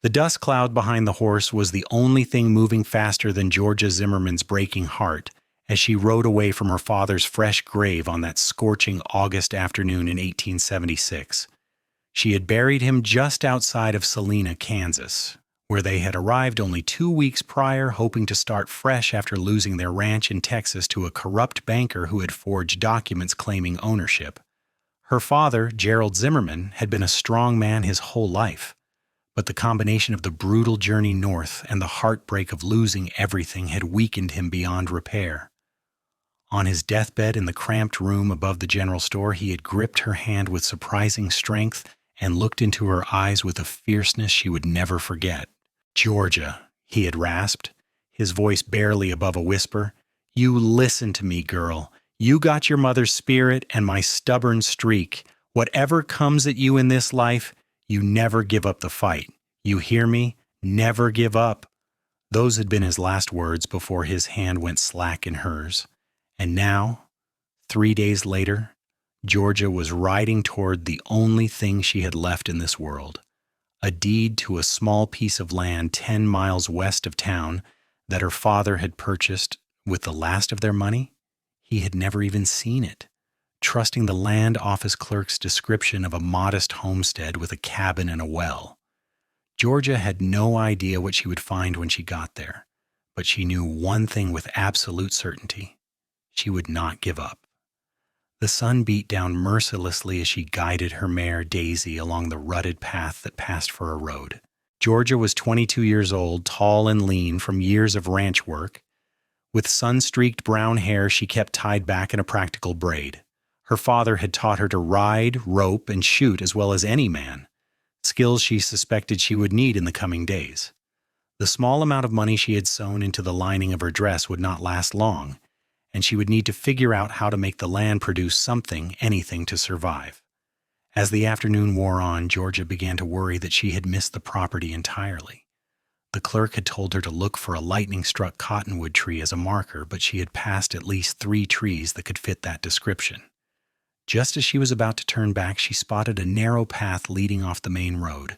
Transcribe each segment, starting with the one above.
The dust cloud behind the horse was the only thing moving faster than Georgia Zimmerman's breaking heart as she rode away from her father's fresh grave on that scorching August afternoon in 1876. She had buried him just outside of Salina, Kansas, where they had arrived only 2 weeks prior, hoping to start fresh after losing their ranch in Texas to a corrupt banker who had forged documents claiming ownership. Her father, Gerald Zimmerman, had been a strong man his whole life, but the combination of the brutal journey north and the heartbreak of losing everything had weakened him beyond repair. On his deathbed in the cramped room above the general store, he had gripped her hand with surprising strength and looked into her eyes with a fierceness she would never forget. "Georgia," he had rasped, his voice barely above a whisper, "you listen to me, girl. You got your mother's spirit and my stubborn streak. Whatever comes at you in this life, you never give up the fight. You hear me? Never give up." Those had been his last words before his hand went slack in hers. And now, 3 days later, Georgia was riding toward the only thing she had left in this world, a deed to a small piece of land 10 miles west of town that her father had purchased with the last of their money. He had never even seen it, trusting the land office clerk's description of a modest homestead with a cabin and a well. Georgia had no idea what she would find when she got there, but she knew one thing with absolute certainty: she would not give up. The sun beat down mercilessly as she guided her mare, Daisy, along the rutted path that passed for a road. Georgia was 22 years old, tall and lean from years of ranch work. With sun-streaked brown hair she kept tied back in a practical braid. Her father had taught her to ride, rope, and shoot as well as any man, skills she suspected she would need in the coming days. The small amount of money she had sewn into the lining of her dress would not last long, and she would need to figure out how to make the land produce something, anything, to survive. As the afternoon wore on, Georgia began to worry that she had missed the property entirely. The clerk had told her to look for a lightning-struck cottonwood tree as a marker, but she had passed at least 3 trees that could fit that description. Just as she was about to turn back, she spotted a narrow path leading off the main road,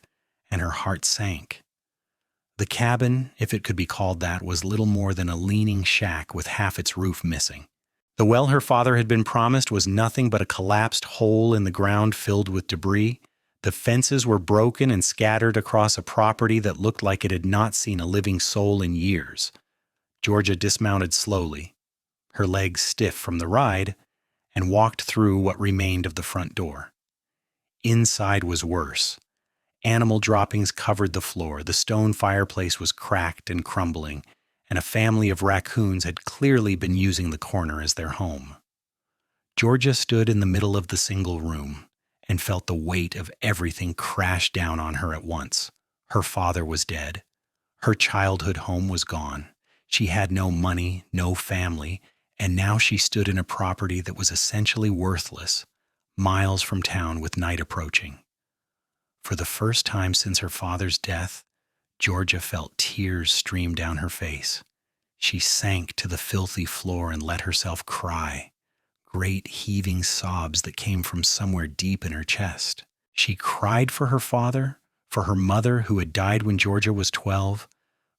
and her heart sank. The cabin, if it could be called that, was little more than a leaning shack with half its roof missing. The well her father had been promised was nothing but a collapsed hole in the ground filled with debris. The fences were broken and scattered across a property that looked like it had not seen a living soul in years. Georgia dismounted slowly, her legs stiff from the ride, and walked through what remained of the front door. Inside was worse. Animal droppings covered the floor, the stone fireplace was cracked and crumbling, and a family of raccoons had clearly been using the corner as their home. Georgia stood in the middle of the single room and felt the weight of everything crash down on her at once. Her father was dead. Her childhood home was gone. She had no money, no family, and now she stood in a property that was essentially worthless, miles from town with night approaching. For the first time since her father's death, Georgia felt tears stream down her face. She sank to the filthy floor and let herself cry, great heaving sobs that came from somewhere deep in her chest. She cried for her father, for her mother who had died when Georgia was 12,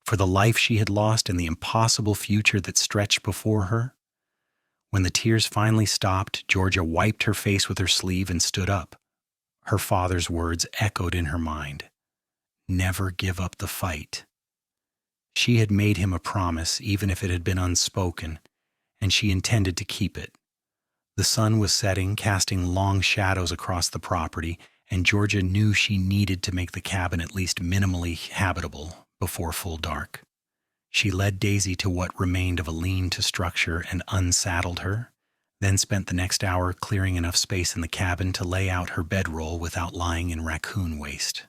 for the life she had lost and the impossible future that stretched before her. When the tears finally stopped, Georgia wiped her face with her sleeve and stood up. Her father's words echoed in her mind. Never give up the fight. She had made him a promise, even if it had been unspoken, and she intended to keep it. The sun was setting, casting long shadows across the property, and Georgia knew she needed to make the cabin at least minimally habitable before full dark. She led Daisy to what remained of a lean-to structure and unsaddled her, then spent the next hour clearing enough space in the cabin to lay out her bedroll without lying in raccoon waste.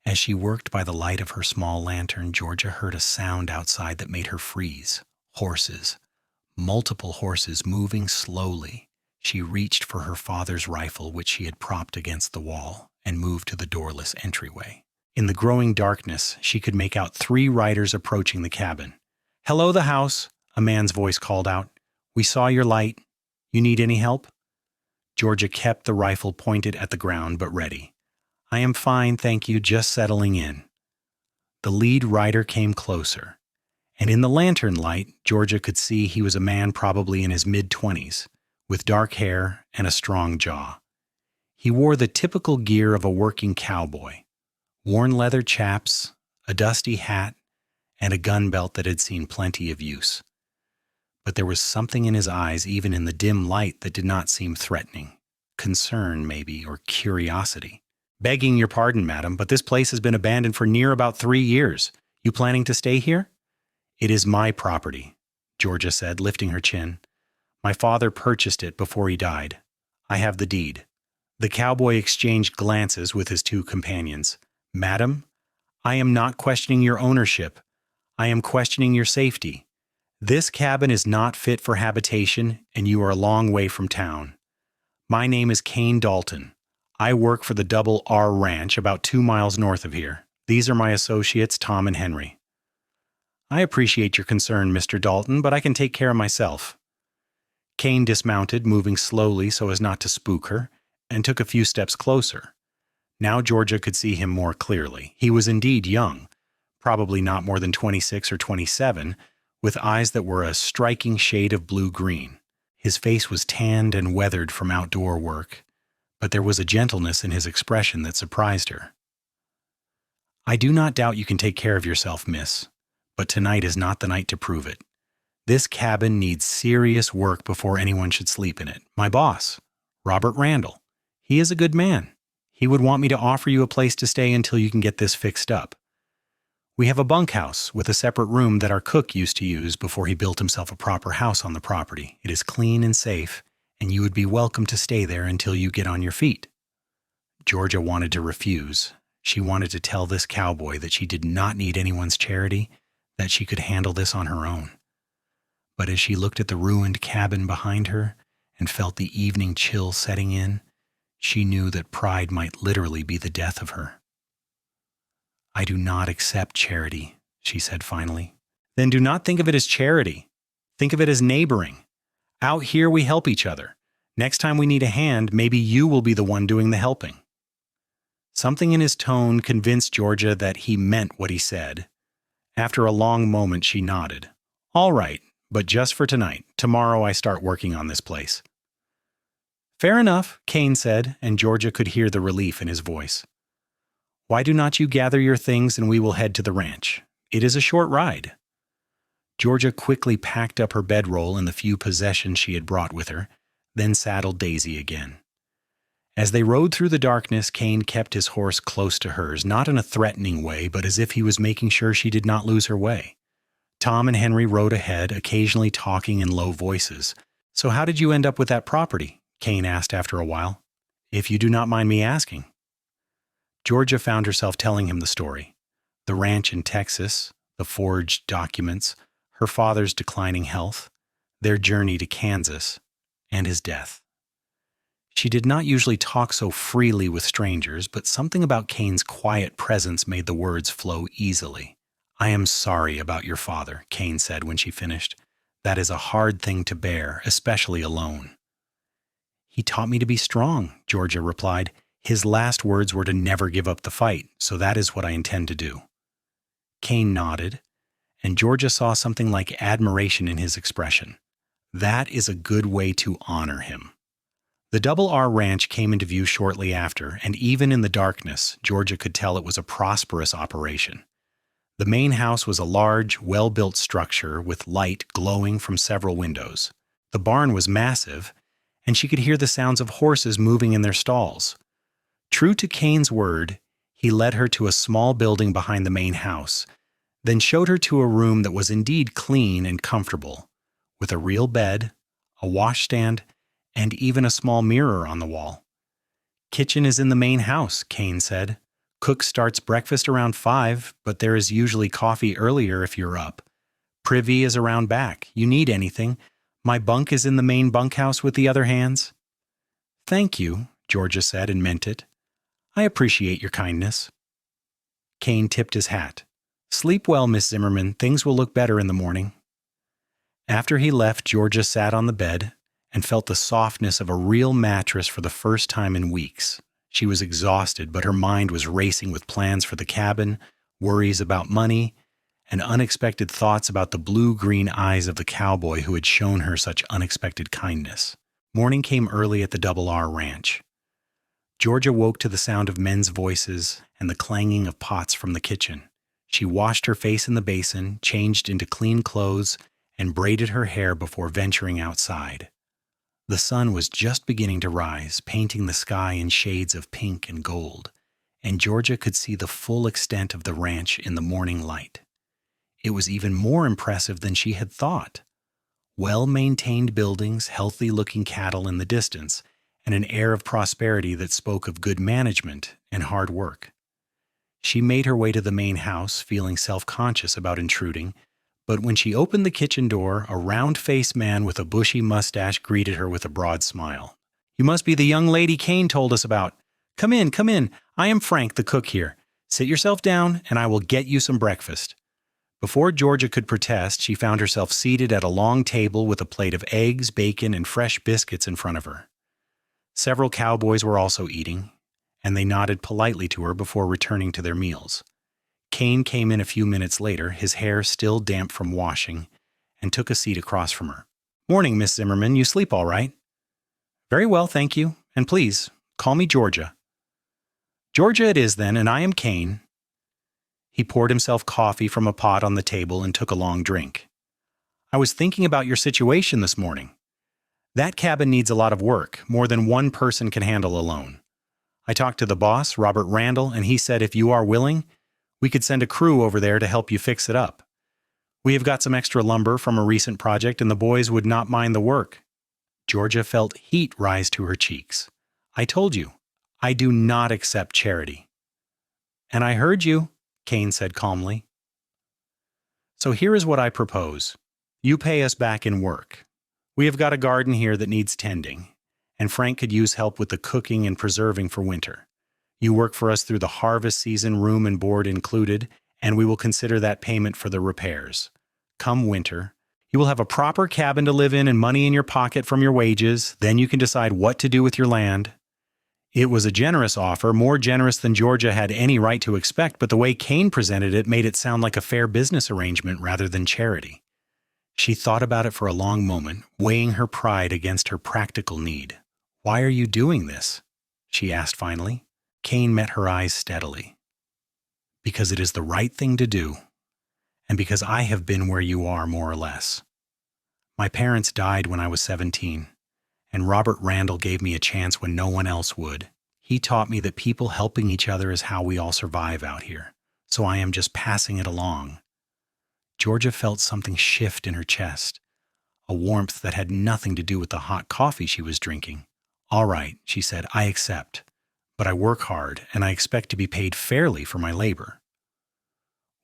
As she worked by the light of her small lantern, Georgia heard a sound outside that made her freeze. Horses. Multiple horses moving slowly. She reached for her father's rifle, which she had propped against the wall, and moved to the doorless entryway. In the growing darkness, she could make out 3 riders approaching the cabin. "Hello, the house," a man's voice called out. "We saw your light. You need any help?" Georgia kept the rifle pointed at the ground but ready. "I am fine, thank you, just settling in." The lead rider came closer, and in the lantern light, Georgia could see he was a man probably in his mid-20s, with dark hair and a strong jaw. He wore the typical gear of a working cowboy: worn leather chaps, a dusty hat, and a gun belt that had seen plenty of use. But there was something in his eyes, even in the dim light, that did not seem threatening. Concern, maybe, or curiosity. "Begging your pardon, madam, but this place has been abandoned for near about 3 years. You planning to stay here?" "It is my property," Georgia said, lifting her chin. "My father purchased it before he died. I have the deed." The cowboy exchanged glances with his two companions. "Madam, I am not questioning your ownership. I am questioning your safety. This cabin is not fit for habitation, and you are a long way from town. My name is Kane Dalton. I work for the Double R Ranch about 2 miles north of here. These are my associates, Tom and Henry." "I appreciate your concern, Mr. Dalton, but I can take care of myself." Kane dismounted, moving slowly so as not to spook her, and took a few steps closer. Now Georgia could see him more clearly. He was indeed young, probably not more than 26 or 27, with eyes that were a striking shade of blue-green. His face was tanned and weathered from outdoor work, but there was a gentleness in his expression that surprised her. "I do not doubt you can take care of yourself, miss, but tonight is not the night to prove it. This cabin needs serious work before anyone should sleep in it. My boss, Robert Randall, he is a good man. He would want me to offer you a place to stay until you can get this fixed up. We have a bunkhouse with a separate room that our cook used to use before he built himself a proper house on the property. It is clean and safe, and you would be welcome to stay there until you get on your feet." Georgia wanted to refuse. She wanted to tell this cowboy that she did not need anyone's charity, that she could handle this on her own. But as she looked at the ruined cabin behind her and felt the evening chill setting in, she knew that pride might literally be the death of her. "I do not accept charity," she said finally. "Then do not think of it as charity. Think of it as neighboring. Out here we help each other. Next time we need a hand, maybe you will be the one doing the helping." Something in his tone convinced Georgia that he meant what he said. After a long moment, she nodded. "All right, but just for tonight. Tomorrow I start working on this place." "Fair enough," Kane said, and Georgia could hear the relief in his voice. "Why do not you gather your things and we will head to the ranch? It is a short ride." Georgia quickly packed up her bedroll and the few possessions she had brought with her, then saddled Daisy again. As they rode through the darkness, Kane kept his horse close to hers, not in a threatening way, but as if he was making sure she did not lose her way. Tom and Henry rode ahead, occasionally talking in low voices. "So how did you end up with that property?" Kane asked after a while. "If you do not mind me asking." Georgia found herself telling him the story: the ranch in Texas, the forged documents, her father's declining health, their journey to Kansas, and his death. She did not usually talk so freely with strangers, but something about Kane's quiet presence made the words flow easily. "I am sorry about your father," Kane said when she finished. "That is a hard thing to bear, especially alone." "He taught me to be strong," Georgia replied. "His last words were to never give up the fight, so that is what I intend to do." Kane nodded, and Georgia saw something like admiration in his expression. That is a good way to honor him. The Double R Ranch came into view shortly after, and even in the darkness, Georgia could tell it was a prosperous operation. The main house was a large, well-built structure with light glowing from several windows. The barn was massive, and she could hear the sounds of horses moving in their stalls. True to Kane's word, he led her to a small building behind the main house, then showed her to a room that was indeed clean and comfortable, with a real bed, a washstand, and even a small mirror on the wall. "Kitchen is in the main house," Kane said. "Cook starts breakfast around 5, but there is usually coffee earlier if you're up. Privy is around back. You need anything. My bunk is in the main bunkhouse with the other hands." "Thank you," Georgia said and meant it. "I appreciate your kindness." Kane tipped his hat. "Sleep well, Miss Zimmerman. Things will look better in the morning." After he left, Georgia sat on the bed and felt the softness of a real mattress for the first time in weeks. She was exhausted, but her mind was racing with plans for the cabin, worries about money, and unexpected thoughts about the blue-green eyes of the cowboy who had shown her such unexpected kindness. Morning came early at the Double R Ranch. Georgia woke to the sound of men's voices and the clanging of pots from the kitchen. She washed her face in the basin, changed into clean clothes, and braided her hair before venturing outside. The sun was just beginning to rise, painting the sky in shades of pink and gold, and Georgia could see the full extent of the ranch in the morning light. It was even more impressive than she had thought. Well-maintained buildings, healthy-looking cattle in the distance, and an air of prosperity that spoke of good management and hard work. She made her way to the main house, feeling self-conscious about intruding, but when she opened the kitchen door, a round-faced man with a bushy mustache greeted her with a broad smile. "You must be the young lady Kane told us about. Come in, come in. I am Frank, the cook here. Sit yourself down, and I will get you some breakfast." Before Georgia could protest, she found herself seated at a long table with a plate of eggs, bacon, and fresh biscuits in front of her. Several cowboys were also eating, and they nodded politely to her before returning to their meals. Kane came in a few minutes later, his hair still damp from washing, and took a seat across from her. "Morning, Miss Zimmerman. You sleep all right?" "Very well, thank you. And please, call me Georgia." "Georgia it is, then, and I am Kane." He poured himself coffee from a pot on the table and took a long drink. "I was thinking about your situation this morning. That cabin needs a lot of work, more than one person can handle alone. I talked to the boss, Robert Randall, and he said if you are willing, we could send a crew over there to help you fix it up. We have got some extra lumber from a recent project, and the boys would not mind the work." Georgia felt heat rise to her cheeks. "I told you, I do not accept charity." "And I heard you," Kane said calmly. "So here is what I propose. You pay us back in work. We have got a garden here that needs tending, and Frank could use help with the cooking and preserving for winter. You work for us through the harvest season, room and board included, and we will consider that payment for the repairs. Come winter, you will have a proper cabin to live in and money in your pocket from your wages. Then you can decide what to do with your land." It was a generous offer, more generous than Georgia had any right to expect, but the way Kane presented it made it sound like a fair business arrangement rather than charity. She thought about it for a long moment, weighing her pride against her practical need. "Why are you doing this?" she asked finally. Kane met her eyes steadily. "Because it is the right thing to do, and because I have been where you are, more or less. My parents died when I was 17, and Robert Randall gave me a chance when no one else would. He taught me that people helping each other is how we all survive out here, so I am just passing it along." Georgia felt something shift in her chest, a warmth that had nothing to do with the hot coffee she was drinking. "All right," she said, "I accept. But I work hard, and I expect to be paid fairly for my labor."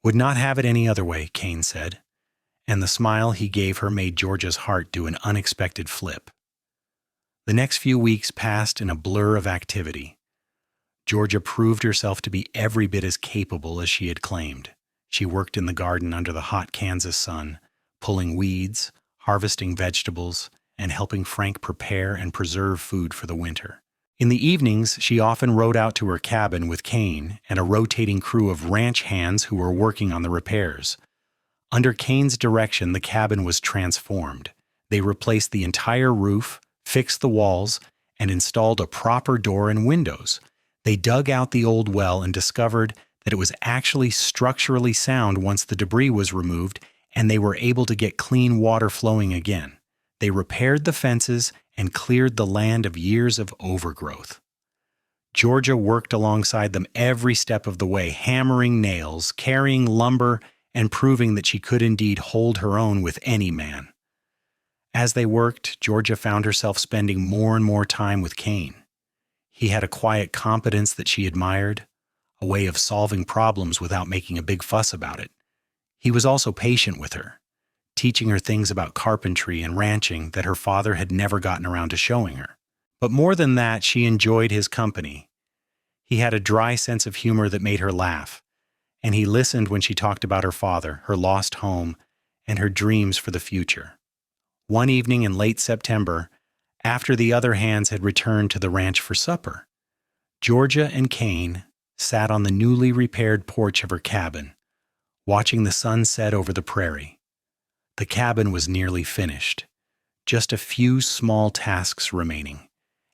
"Would not have it any other way," Kane said, and the smile he gave her made Georgia's heart do an unexpected flip. The next few weeks passed in a blur of activity. Georgia proved herself to be every bit as capable as she had claimed. She worked in the garden under the hot Kansas sun, pulling weeds, harvesting vegetables, and helping Frank prepare and preserve food for the winter. In the evenings, she often rode out to her cabin with Kane and a rotating crew of ranch hands who were working on the repairs. Under Kane's direction, the cabin was transformed. They replaced the entire roof, fixed the walls, and installed a proper door and windows. They dug out the old well and discovered that it was actually structurally sound once the debris was removed, and they were able to get clean water flowing again. They repaired the fences and cleared the land of years of overgrowth. Georgia worked alongside them every step of the way, hammering nails, carrying lumber, and proving that she could indeed hold her own with any man. As they worked, Georgia found herself spending more and more time with Kane. He had a quiet competence that she admired, a way of solving problems without making a big fuss about it. He was also patient with her, teaching her things about carpentry and ranching that her father had never gotten around to showing her. But more than that, she enjoyed his company. He had a dry sense of humor that made her laugh, and he listened when she talked about her father, her lost home, and her dreams for the future. One evening in late September, after the other hands had returned to the ranch for supper, Georgia and Kane, sat on the newly repaired porch of her cabin, watching the sun set over the prairie. The cabin was nearly finished, just a few small tasks remaining,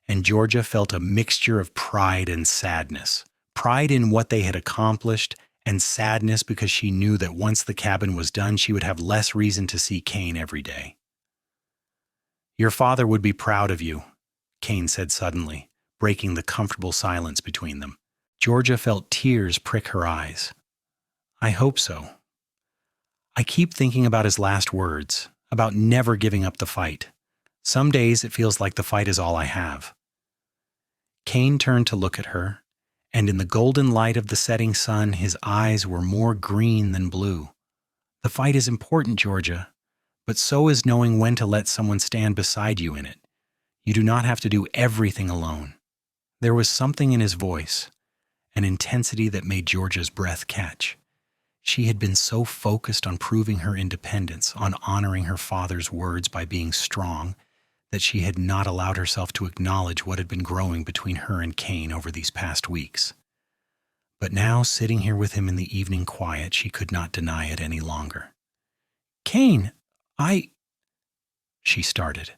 and Georgia felt a mixture of pride and sadness. Pride in what they had accomplished, and sadness because she knew that once the cabin was done, she would have less reason to see Kane every day. "Your father would be proud of you," Kane said suddenly, breaking the comfortable silence between them. Georgia felt tears prick her eyes. "I hope so. I keep thinking about his last words, about never giving up the fight. Some days it feels like the fight is all I have." Kane turned to look at her, and in the golden light of the setting sun, his eyes were more green than blue. "The fight is important, Georgia, but so is knowing when to let someone stand beside you in it. You do not have to do everything alone." There was something in his voice, an intensity that made Georgia's breath catch. She had been so focused on proving her independence, on honoring her father's words by being strong, that she had not allowed herself to acknowledge what had been growing between her and Kane over these past weeks. But now, sitting here with him in the evening quiet, she could not deny it any longer. "Kane, she started,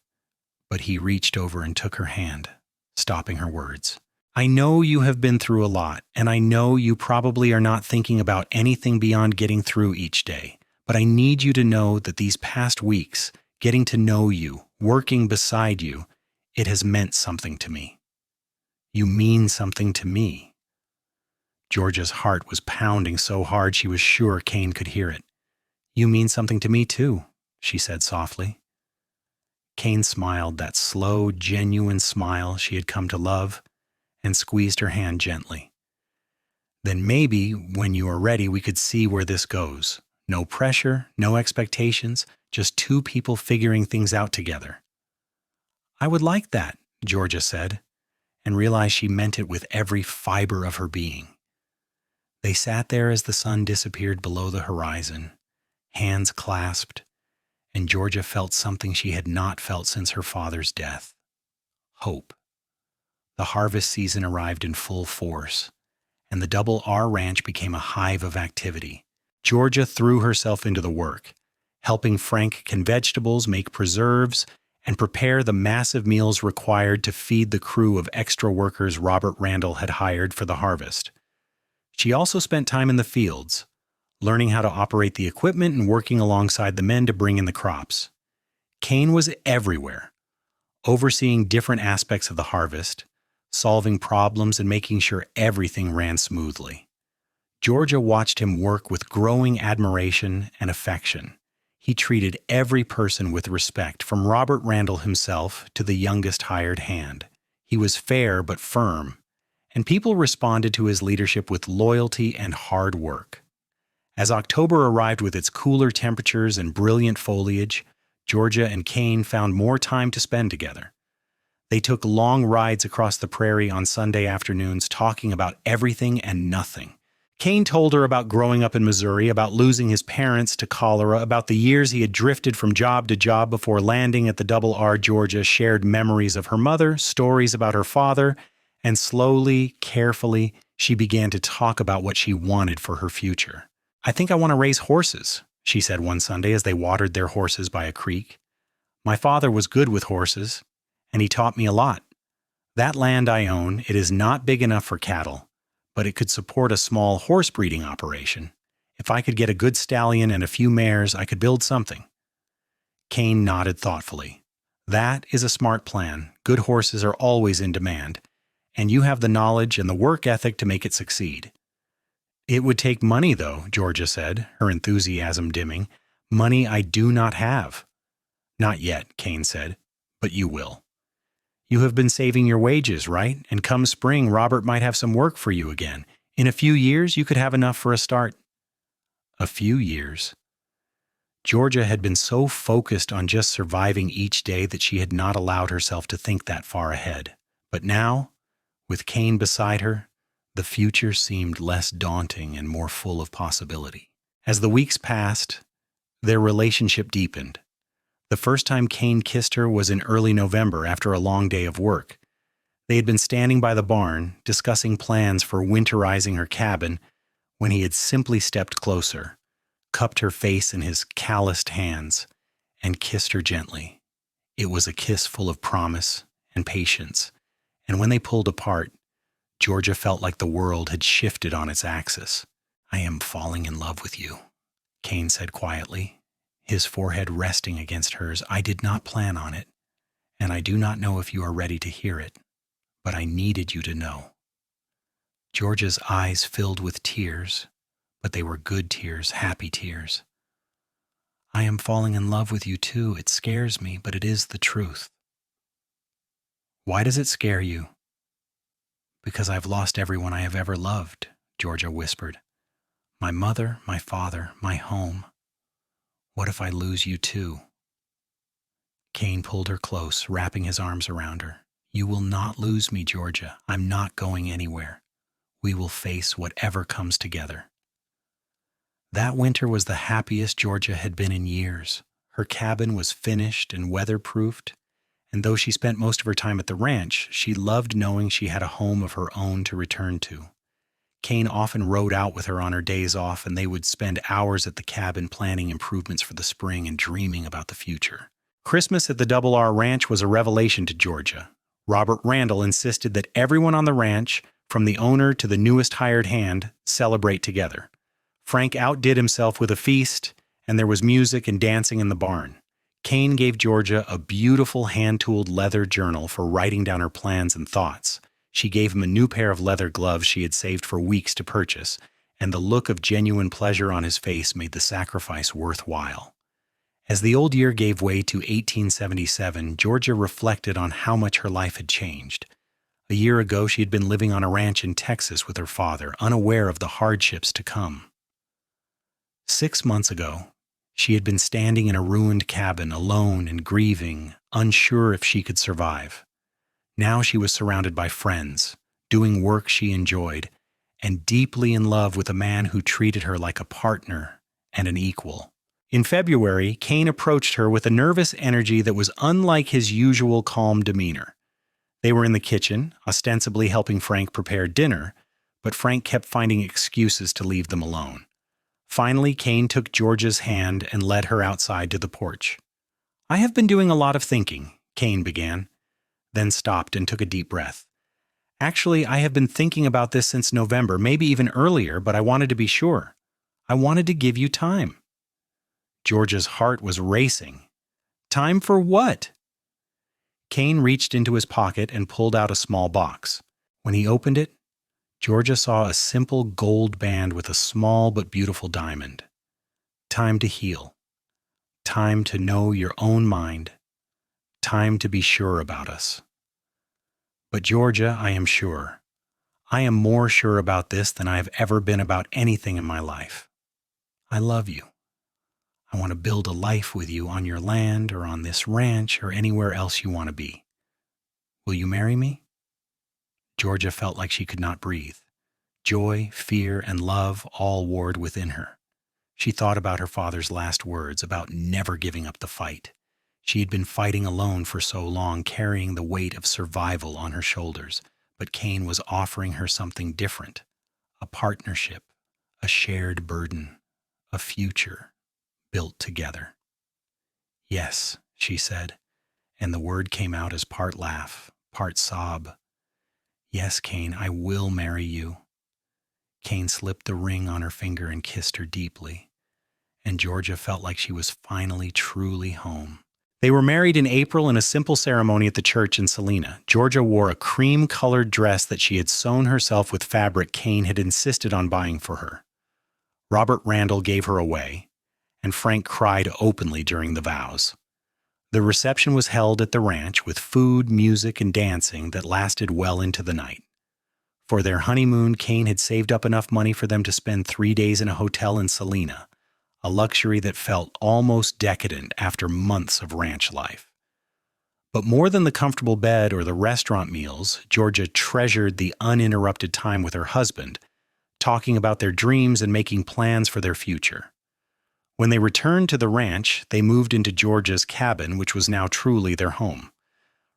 but he reached over and took her hand, stopping her words. "I know you have been through a lot, and I know you probably are not thinking about anything beyond getting through each day, but I need you to know that these past weeks, getting to know you, working beside you, it has meant something to me. You mean something to me." Georgia's heart was pounding so hard she was sure Kane could hear it. "You mean something to me too," she said softly. Kane smiled, that slow, genuine smile she had come to love, and squeezed her hand gently. "Then maybe, when you are ready, we could see where this goes. No pressure, no expectations, just two people figuring things out together." "I would like that," Georgia said, and realized she meant it with every fiber of her being. They sat there as the sun disappeared below the horizon, hands clasped, and Georgia felt something she had not felt since her father's death: hope. The harvest season arrived in full force, and the Double R Ranch became a hive of activity. Georgia threw herself into the work, helping Frank can vegetables, make preserves, and prepare the massive meals required to feed the crew of extra workers Robert Randall had hired for the harvest. She also spent time in the fields, learning how to operate the equipment and working alongside the men to bring in the crops. Kane was everywhere, overseeing different aspects of the harvest, solving problems and making sure everything ran smoothly. Georgia watched him work with growing admiration and affection. He treated every person with respect, from Robert Randall himself to the youngest hired hand. He was fair but firm, and people responded to his leadership with loyalty and hard work. As October arrived with its cooler temperatures and brilliant foliage, Georgia and Kane found more time to spend together. They took long rides across the prairie on Sunday afternoons, talking about everything and nothing. Kane told her about growing up in Missouri, about losing his parents to cholera, about the years he had drifted from job to job before landing at the Double R. Georgia shared memories of her mother, stories about her father, and slowly, carefully, she began to talk about what she wanted for her future. "I think I want to raise horses," she said one Sunday as they watered their horses by a creek. "My father was good with horses, and he taught me a lot. That land I own, it is not big enough for cattle, but it could support a small horse breeding operation. If I could get a good stallion and a few mares, I could build something." Kane nodded thoughtfully. "That is a smart plan. Good horses are always in demand, and you have the knowledge and the work ethic to make it succeed." "It would take money, though," Georgia said, her enthusiasm dimming. "Money I do not have." "Not yet," Kane said, "but you will. You have been saving your wages, right? And come spring, Robert might have some work for you again. In a few years, you could have enough for a start." A few years. Georgia had been so focused on just surviving each day that she had not allowed herself to think that far ahead. But now, with Kane beside her, the future seemed less daunting and more full of possibility. As the weeks passed, their relationship deepened. The first time Kane kissed her was in early November after a long day of work. They had been standing by the barn, discussing plans for winterizing her cabin, when he had simply stepped closer, cupped her face in his calloused hands, and kissed her gently. It was a kiss full of promise and patience, and when they pulled apart, Georgia felt like the world had shifted on its axis. "I am falling in love with you," Kane said quietly, his forehead resting against hers. "I did not plan on it, and I do not know if you are ready to hear it, but I needed you to know." Georgia's eyes filled with tears, but they were good tears, happy tears. "I am falling in love with you too. It scares me, but it is the truth." "Why does it scare you?" "Because I've lost everyone I have ever loved," Georgia whispered. "My mother, my father, my home. What if I lose you too?" Kane pulled her close, wrapping his arms around her. "You will not lose me, Georgia. I'm not going anywhere. We will face whatever comes together." That winter was the happiest Georgia had been in years. Her cabin was finished and weatherproofed, and though she spent most of her time at the ranch, she loved knowing she had a home of her own to return to. Kane often rode out with her on her days off, and they would spend hours at the cabin planning improvements for the spring and dreaming about the future. Christmas at the Double R Ranch was a revelation to Georgia. Robert Randall insisted that everyone on the ranch, from the owner to the newest hired hand, celebrate together. Frank outdid himself with a feast, and there was music and dancing in the barn. Kane gave Georgia a beautiful hand-tooled leather journal for writing down her plans and thoughts. She gave him a new pair of leather gloves she had saved for weeks to purchase, and the look of genuine pleasure on his face made the sacrifice worthwhile. As the old year gave way to 1877, Georgia reflected on how much her life had changed. A year ago, she had been living on a ranch in Texas with her father, unaware of the hardships to come. 6 months ago, she had been standing in a ruined cabin, alone and grieving, unsure if she could survive. Now she was surrounded by friends, doing work she enjoyed, and deeply in love with a man who treated her like a partner and an equal. In February, Kane approached her with a nervous energy that was unlike his usual calm demeanor. They were in the kitchen, ostensibly helping Frank prepare dinner, but Frank kept finding excuses to leave them alone. Finally, Kane took Georgia's hand and led her outside to the porch. "I have been doing a lot of thinking," Kane began, then stopped and took a deep breath. "Actually, I have been thinking about this since November, maybe even earlier, but I wanted to be sure. I wanted to give you time." Georgia's heart was racing. "Time for what?" Kane reached into his pocket and pulled out a small box. When he opened it, Georgia saw a simple gold band with a small but beautiful diamond. "Time to heal. Time to know your own mind. Time to be sure about us." "But Georgia, I am sure. I am more sure about this than I have ever been about anything in my life. I love you. I want to build a life with you on your land or on this ranch or anywhere else you want to be. Will you marry me?" Georgia felt like she could not breathe. Joy, fear, and love all warred within her. She thought about her father's last words, about never giving up the fight. She had been fighting alone for so long, carrying the weight of survival on her shoulders, but Kane was offering her something different, a partnership, a shared burden, a future built together. "Yes," she said, and the word came out as part laugh, part sob. "Yes, Kane, I will marry you." Kane slipped the ring on her finger and kissed her deeply, and Georgia felt like she was finally truly home. They were married in April in a simple ceremony at the church in Salina. Georgia wore a cream-colored dress that she had sewn herself with fabric Kane had insisted on buying for her. Robert Randall gave her away, and Frank cried openly during the vows. The reception was held at the ranch with food, music, and dancing that lasted well into the night. For their honeymoon, Kane had saved up enough money for them to spend 3 days in a hotel in Salina, a luxury that felt almost decadent after months of ranch life. But more than the comfortable bed or the restaurant meals, Georgia treasured the uninterrupted time with her husband, talking about their dreams and making plans for their future. When they returned to the ranch, they moved into Georgia's cabin, which was now truly their home.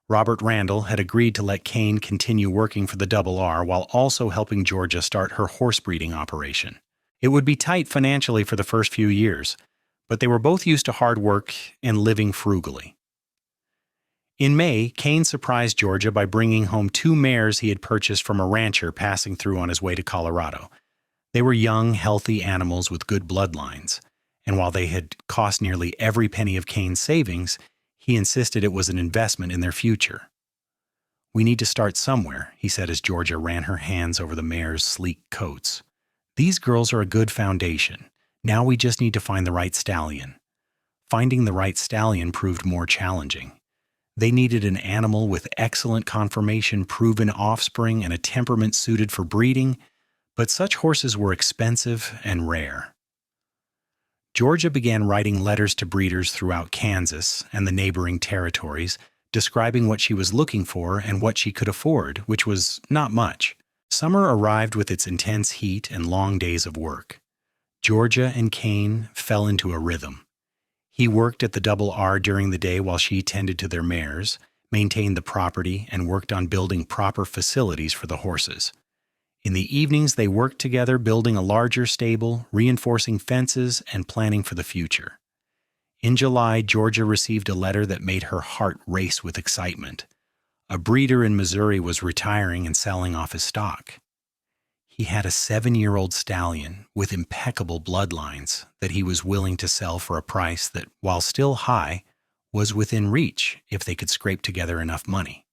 Robert Randall had agreed to let Kane continue working for the Double R while also helping Georgia start her horse breeding operation. It would be tight financially for the first few years, but they were both used to hard work and living frugally. In May, Kane surprised Georgia by bringing home 2 mares he had purchased from a rancher passing through on his way to Colorado. They were young, healthy animals with good bloodlines, and while they had cost nearly every penny of Kane's savings, he insisted it was an investment in their future. "We need to start somewhere," he said as Georgia ran her hands over the mares' sleek coats. "These girls are a good foundation. Now we just need to find the right stallion." Finding the right stallion proved more challenging. They needed an animal with excellent conformation, proven offspring, and a temperament suited for breeding, but such horses were expensive and rare. Georgia began writing letters to breeders throughout Kansas and the neighboring territories, describing what she was looking for and what she could afford, which was not much. Summer arrived with its intense heat and long days of work. Georgia and Kane fell into a rhythm. He worked at the Double R during the day while she tended to their mares, maintained the property, and worked on building proper facilities for the horses. In the evenings, they worked together building a larger stable, reinforcing fences, and planning for the future. In July, Georgia received a letter that made her heart race with excitement. A breeder in Missouri was retiring and selling off his stock. He had a 7-year-old stallion with impeccable bloodlines that he was willing to sell for a price that, while still high, was within reach if they could scrape together enough money.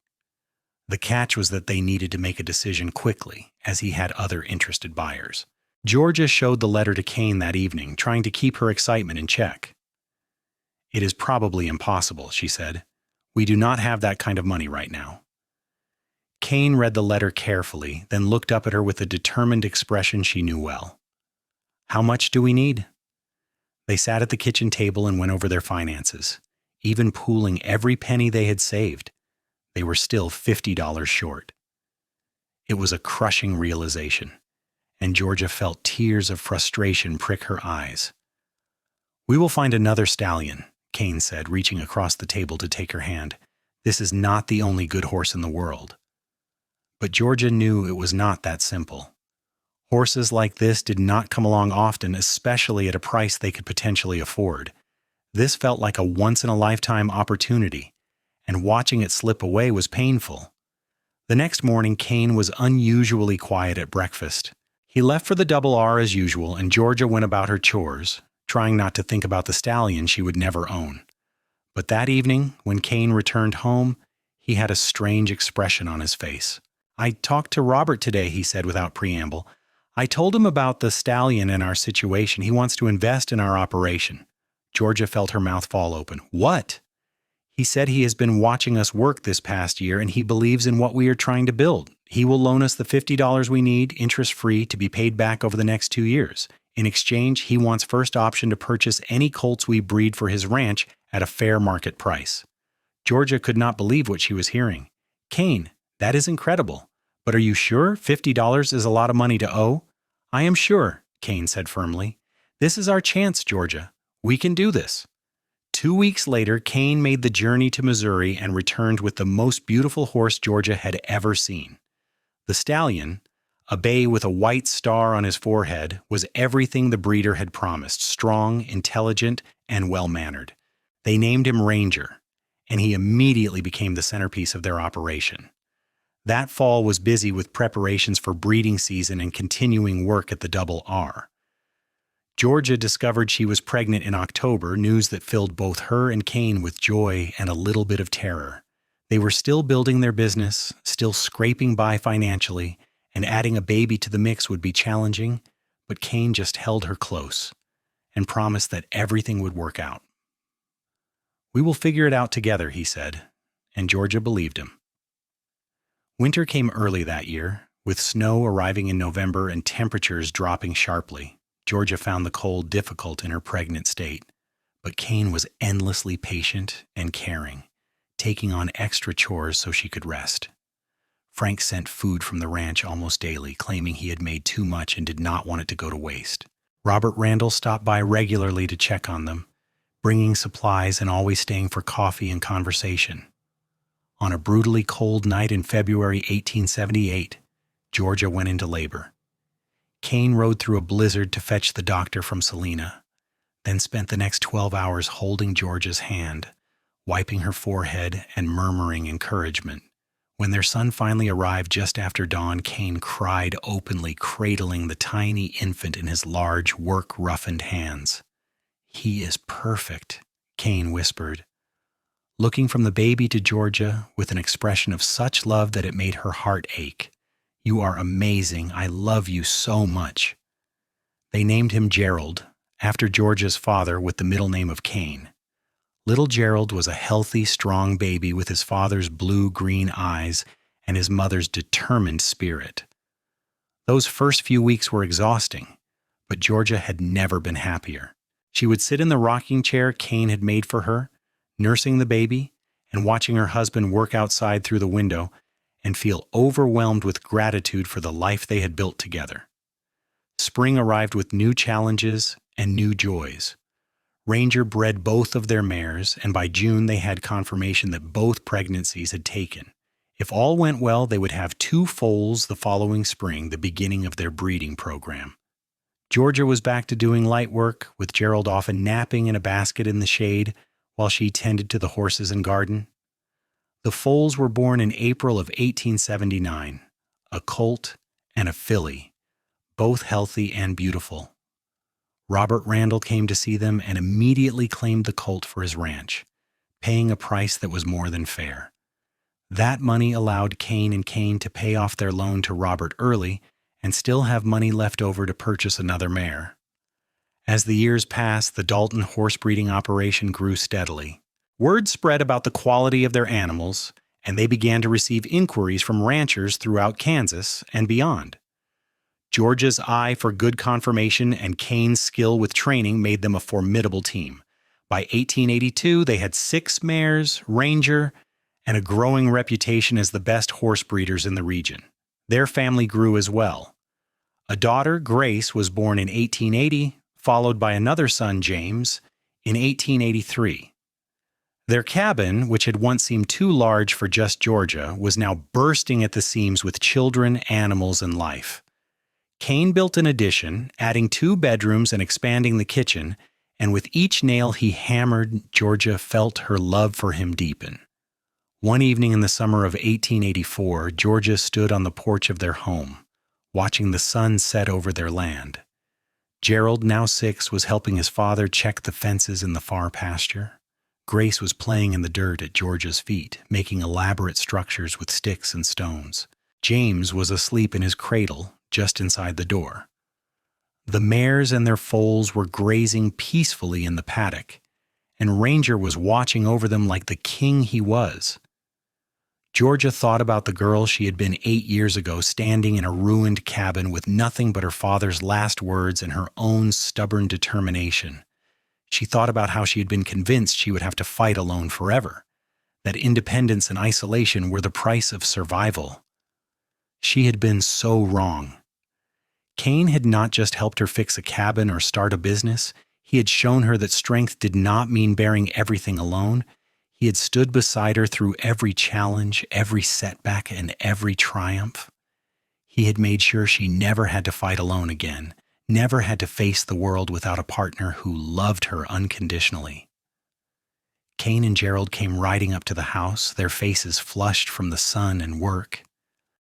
The catch was that they needed to make a decision quickly, as he had other interested buyers. Georgia showed the letter to Kane that evening, trying to keep her excitement in check. "It is probably impossible," she said. "We do not have that kind of money right now." Kane read the letter carefully, then looked up at her with a determined expression she knew well. "How much do we need?" They sat at the kitchen table and went over their finances, even pooling every penny they had saved. They were still $50 short. It was a crushing realization, and Georgia felt tears of frustration prick her eyes. "We will find another stallion," Kane said, reaching across the table to take her hand. "This is not the only good horse in the world." But Georgia knew it was not that simple. Horses like this did not come along often, especially at a price they could potentially afford. This felt like a once-in-a-lifetime opportunity, and watching it slip away was painful. The next morning, Kane was unusually quiet at breakfast. He left for the Double R as usual, and Georgia went about her chores, trying not to think about the stallion she would never own. But that evening, when Kane returned home, he had a strange expression on his face. "I talked to Robert today," he said without preamble. "I told him about the stallion and our situation. He wants to invest in our operation." Georgia felt her mouth fall open. "What?" "He said he has been watching us work this past year, and he believes in what we are trying to build. He will loan us the $50 we need, interest-free, to be paid back over the next 2 years. In exchange, he wants first option to purchase any colts we breed for his ranch at a fair market price." Georgia could not believe what she was hearing. "Kane, that is incredible. But are you sure $50 is a lot of money to owe?" "I am sure," Kane said firmly. "This is our chance, Georgia. We can do this." 2 weeks later, Kane made the journey to Missouri and returned with the most beautiful horse Georgia had ever seen. The stallion, a bay with a white star on his forehead, was everything the breeder had promised: strong, intelligent, and well-mannered. They named him Ranger, and he immediately became the centerpiece of their operation. That fall was busy with preparations for breeding season and continuing work at the Double R. Georgia discovered she was pregnant in October, news that filled both her and Kane with joy and a little bit of terror. They were still building their business, still scraping by financially, and adding a baby to the mix would be challenging, but Kane just held her close and promised that everything would work out. "We will figure it out together," he said, and Georgia believed him. Winter came early that year, with snow arriving in November and temperatures dropping sharply. Georgia found the cold difficult in her pregnant state, but Kane was endlessly patient and caring, taking on extra chores so she could rest. Frank sent food from the ranch almost daily, claiming he had made too much and did not want it to go to waste. Robert Randall stopped by regularly to check on them, bringing supplies and always staying for coffee and conversation. On a brutally cold night in February 1878, Georgia went into labor. Kane rode through a blizzard to fetch the doctor from Salina, then spent the next 12 hours holding Georgia's hand, wiping her forehead and murmuring encouragement. When their son finally arrived just after dawn, Kane cried openly, cradling the tiny infant in his large, work-roughened hands. "He is perfect," Kane whispered, looking from the baby to Georgia with an expression of such love that it made her heart ache. "You are amazing. I love you so much." They named him Gerald, after Georgia's father, with the middle name of Kane. Little Gerald was a healthy, strong baby with his father's blue-green eyes and his mother's determined spirit. Those first few weeks were exhausting, but Georgia had never been happier. She would sit in the rocking chair Kane had made for her, nursing the baby and watching her husband work outside through the window, and feel overwhelmed with gratitude for the life they had built together. Spring arrived with new challenges and new joys. Ranger bred both of their mares, and by June they had confirmation that both pregnancies had taken. If all went well, they would have 2 foals the following spring, the beginning of their breeding program. Georgia was back to doing light work, with Gerald often napping in a basket in the shade while she tended to the horses and garden. The foals were born in April of 1879, a colt and a filly, both healthy and beautiful. Robert Randall came to see them and immediately claimed the colt for his ranch, paying a price that was more than fair. That money allowed Kane and Kane to pay off their loan to Robert early and still have money left over to purchase another mare. As the years passed, the Dalton horse breeding operation grew steadily. Word spread about the quality of their animals, and they began to receive inquiries from ranchers throughout Kansas and beyond. Georgia's eye for good conformation and Kane's skill with training made them a formidable team. By 1882, they had 6 mares, Ranger, and a growing reputation as the best horse breeders in the region. Their family grew as well. A daughter, Grace, was born in 1880, followed by another son, James, in 1883. Their cabin, which had once seemed too large for just Georgia, was now bursting at the seams with children, animals, and life. Kane built an addition, adding 2 bedrooms and expanding the kitchen, and with each nail he hammered, Georgia felt her love for him deepen. One evening in the summer of 1884, Georgia stood on the porch of their home, watching the sun set over their land. Gerald, now 6, was helping his father check the fences in the far pasture. Grace was playing in the dirt at Georgia's feet, making elaborate structures with sticks and stones. James was asleep in his cradle, just inside the door. The mares and their foals were grazing peacefully in the paddock, and Ranger was watching over them like the king he was. Georgia thought about the girl she had been 8 years ago, standing in a ruined cabin with nothing but her father's last words and her own stubborn determination. She thought about how she had been convinced she would have to fight alone forever, that independence and isolation were the price of survival. She had been so wrong. Kane had not just helped her fix a cabin or start a business. He had shown her that strength did not mean bearing everything alone. He had stood beside her through every challenge, every setback, and every triumph. He had made sure she never had to fight alone again, never had to face the world without a partner who loved her unconditionally. Kane and Gerald came riding up to the house, their faces flushed from the sun and work.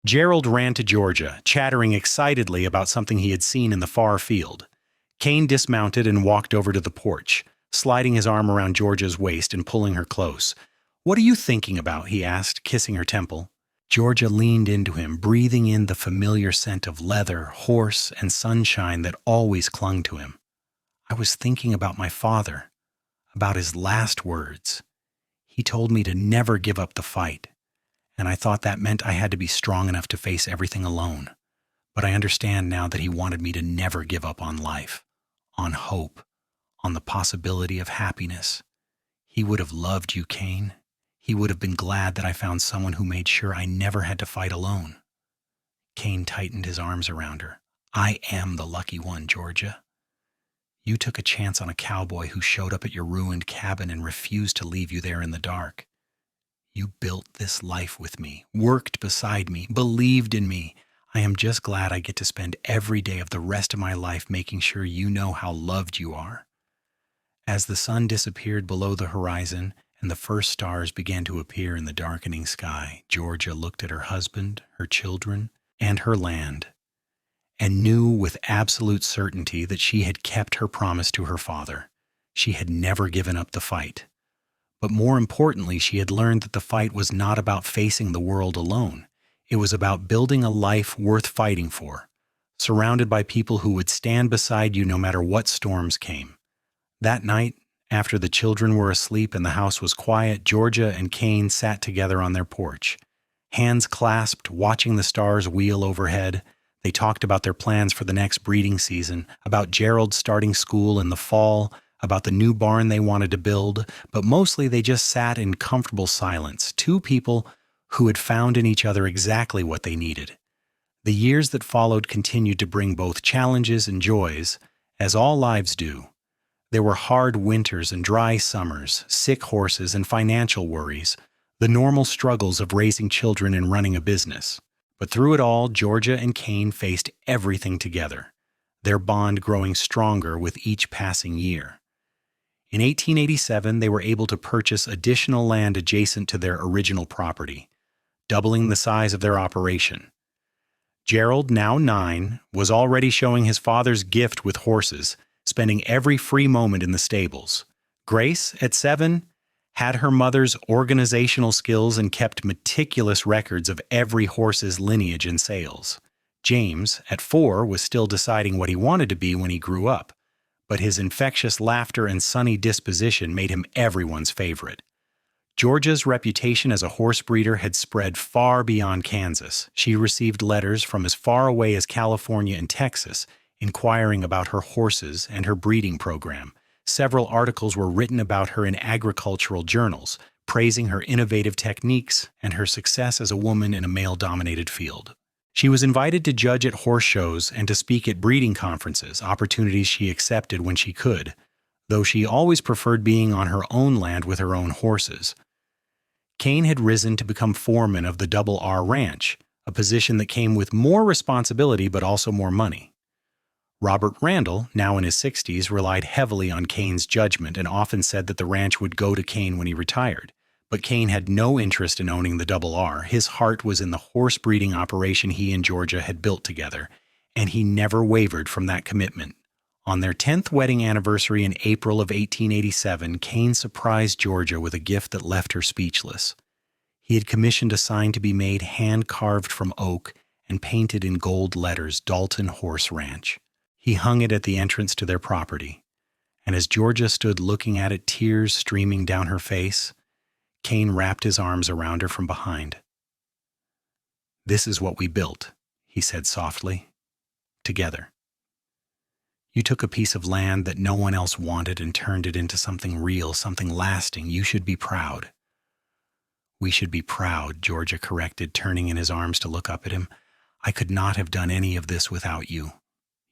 Gerald ran to Georgia, chattering excitedly about something he had seen in the far field. Kane dismounted and walked over to the porch, sliding his arm around Georgia's waist and pulling her close. "What are you thinking about?" he asked, kissing her temple. Georgia leaned into him, breathing in the familiar scent of leather, horse, and sunshine that always clung to him. "I was thinking about my father, about his last words. He told me to never give up the fight. And I thought that meant I had to be strong enough to face everything alone. But I understand now that he wanted me to never give up on life, on hope, on the possibility of happiness. He would have loved you, Kane. He would have been glad that I found someone who made sure I never had to fight alone." Kane tightened his arms around her. "I am the lucky one, Georgia. You took a chance on a cowboy who showed up at your ruined cabin and refused to leave you there in the dark. You built this life with me, worked beside me, believed in me. I am just glad I get to spend every day of the rest of my life making sure you know how loved you are." As the sun disappeared below the horizon and the first stars began to appear in the darkening sky, Georgia looked at her husband, her children, and her land, and knew with absolute certainty that she had kept her promise to her father. She had never given up the fight. But more importantly, she had learned that the fight was not about facing the world alone. It was about building a life worth fighting for, surrounded by people who would stand beside you no matter what storms came. That night, after the children were asleep and the house was quiet, Georgia and Kane sat together on their porch. Hands clasped, watching the stars wheel overhead, they talked about their plans for the next breeding season, about Gerald starting school in the fall, about the new barn they wanted to build, but mostly they just sat in comfortable silence, two people who had found in each other exactly what they needed. The years that followed continued to bring both challenges and joys, as all lives do. There were hard winters and dry summers, sick horses and financial worries, the normal struggles of raising children and running a business. But through it all, Georgia and Kane faced everything together, their bond growing stronger with each passing year. In 1887, they were able to purchase additional land adjacent to their original property, doubling the size of their operation. Gerald, now 9, was already showing his father's gift with horses, spending every free moment in the stables. Grace, at 7, had her mother's organizational skills and kept meticulous records of every horse's lineage and sales. James, at 4, was still deciding what he wanted to be when he grew up, but his infectious laughter and sunny disposition made him everyone's favorite. Georgia's reputation as a horse breeder had spread far beyond Kansas. She received letters from as far away as California and Texas, inquiring about her horses and her breeding program. Several articles were written about her in agricultural journals, praising her innovative techniques and her success as a woman in a male-dominated field. She was invited to judge at horse shows and to speak at breeding conferences, opportunities she accepted when she could, though she always preferred being on her own land with her own horses. Kane had risen to become foreman of the Double R Ranch, a position that came with more responsibility but also more money. Robert Randall, now in his 60s, relied heavily on Kane's judgment and often said that the ranch would go to Kane when he retired. But Kane had no interest in owning the Double R. His heart was in the horse breeding operation he and Georgia had built together, and he never wavered from that commitment. On their 10th wedding anniversary in April of 1887, Kane surprised Georgia with a gift that left her speechless. He had commissioned a sign to be made hand-carved from oak and painted in gold letters, Dalton Horse Ranch. He hung it at the entrance to their property, and as Georgia stood looking at it, tears streaming down her face, Kane wrapped his arms around her from behind. "This is what we built," he said softly, "together. You took a piece of land that no one else wanted and turned it into something real, something lasting. You should be proud." "We should be proud," Georgia corrected, turning in his arms to look up at him. "I could not have done any of this without you.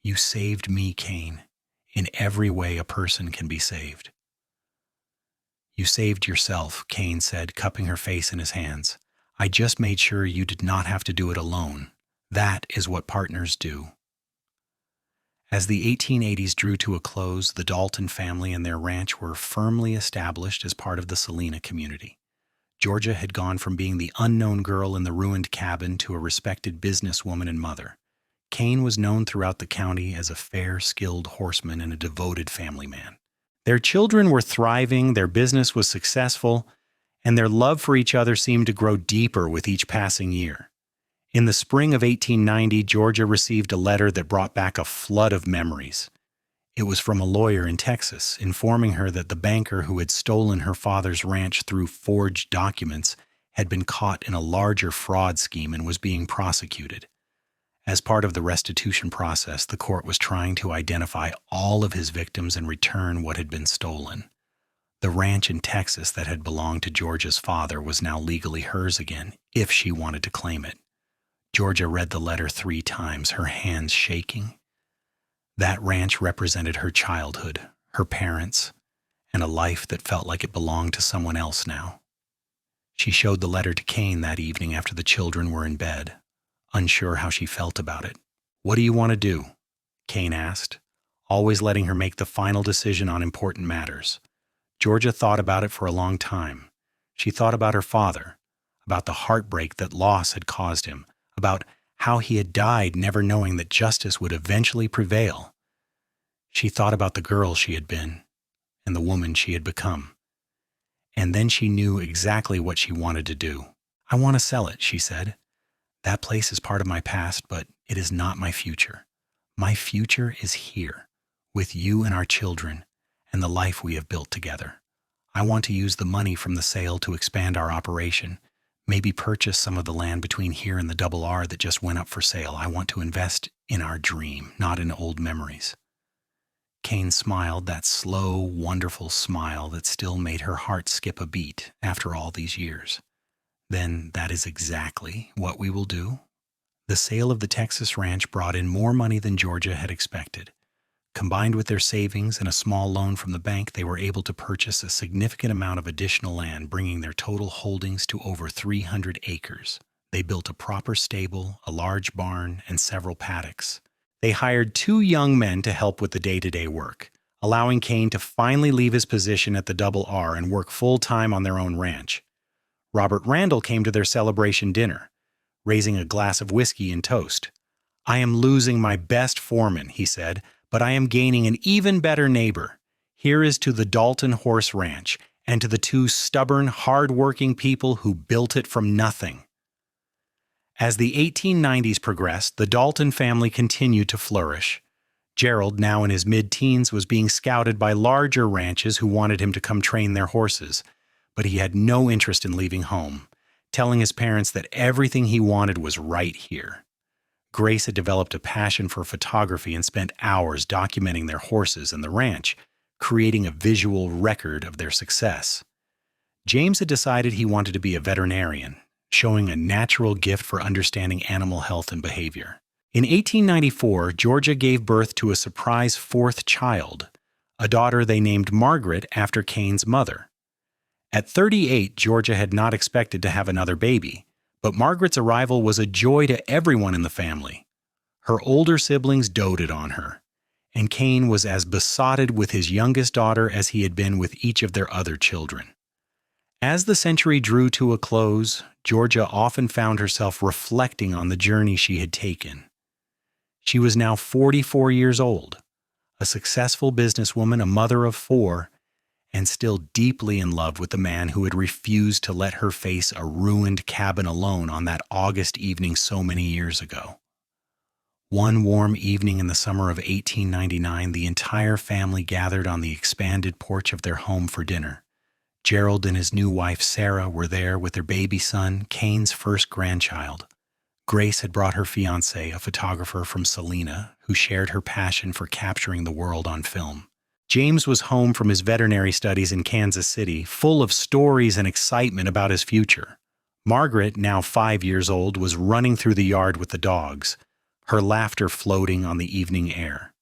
You saved me, Kane. In every way a person can be saved." "You saved yourself," Kane said, cupping her face in his hands. "I just made sure you did not have to do it alone. That is what partners do." As the 1880s drew to a close, the Dalton family and their ranch were firmly established as part of the Salina community. Georgia had gone from being the unknown girl in the ruined cabin to a respected businesswoman and mother. Kane was known throughout the county as a fair, skilled horseman and a devoted family man. Their children were thriving, their business was successful, and their love for each other seemed to grow deeper with each passing year. In the spring of 1890, Georgia received a letter that brought back a flood of memories. It was from a lawyer in Texas, informing her that the banker who had stolen her father's ranch through forged documents had been caught in a larger fraud scheme and was being prosecuted. As part of the restitution process, the court was trying to identify all of his victims and return what had been stolen. The ranch in Texas that had belonged to Georgia's father was now legally hers again, if she wanted to claim it. Georgia read the letter 3 times, her hands shaking. That ranch represented her childhood, her parents, and a life that felt like it belonged to someone else now. She showed the letter to Kane that evening after the children were in bed, unsure how she felt about it. "What do you want to do?" Kane asked, always letting her make the final decision on important matters. Georgia thought about it for a long time. She thought about her father, about the heartbreak that loss had caused him, about how he had died never knowing that justice would eventually prevail. She thought about the girl she had been and the woman she had become. And then she knew exactly what she wanted to do. "I want to sell it," she said. "That place is part of my past, but it is not my future. My future is here, with you and our children, and the life we have built together. I want to use the money from the sale to expand our operation, maybe purchase some of the land between here and the Double R that just went up for sale. I want to invest in our dream, not in old memories." Kane smiled, that slow, wonderful smile that still made her heart skip a beat after all these years. "Then that is exactly what we will do." The sale of the Texas ranch brought in more money than Georgia had expected. Combined with their savings and a small loan from the bank, they were able to purchase a significant amount of additional land, bringing their total holdings to over 300 acres. They built a proper stable, a large barn, and several paddocks. They hired 2 young men to help with the day-to-day work, allowing Kane to finally leave his position at the Double R and work full-time on their own ranch. Robert Randall came to their celebration dinner, raising a glass of whiskey and toast. "I am losing my best foreman," he said, "but I am gaining an even better neighbor. Here is to the Dalton Horse Ranch and to the 2 stubborn, hard-working people who built it from nothing." As the 1890s progressed, the Dalton family continued to flourish. Gerald, now in his mid-teens, was being scouted by larger ranches who wanted him to come train their horses, but he had no interest in leaving home, telling his parents that everything he wanted was right here. Grace had developed a passion for photography and spent hours documenting their horses and the ranch, creating a visual record of their success. James had decided he wanted to be a veterinarian, showing a natural gift for understanding animal health and behavior. In 1894, Georgia gave birth to a surprise 4th child, a daughter they named Margaret after Kane's mother. At 38, Georgia had not expected to have another baby, but Margaret's arrival was a joy to everyone in the family. Her older siblings doted on her, and Kane was as besotted with his youngest daughter as he had been with each of their other children. As the century drew to a close, Georgia often found herself reflecting on the journey she had taken. She was now 44 years old, a successful businesswoman, a mother of 4, and still deeply in love with the man who had refused to let her face a ruined cabin alone on that August evening so many years ago. One warm evening in the summer of 1899, the entire family gathered on the expanded porch of their home for dinner. Gerald and his new wife Sarah were there with their baby son, Kane's first grandchild. Grace had brought her fiancé, a photographer from Salina, who shared her passion for capturing the world on film. James was home from his veterinary studies in Kansas City, full of stories and excitement about his future. Margaret, now 5 years old, was running through the yard with the dogs, her laughter floating on the evening air.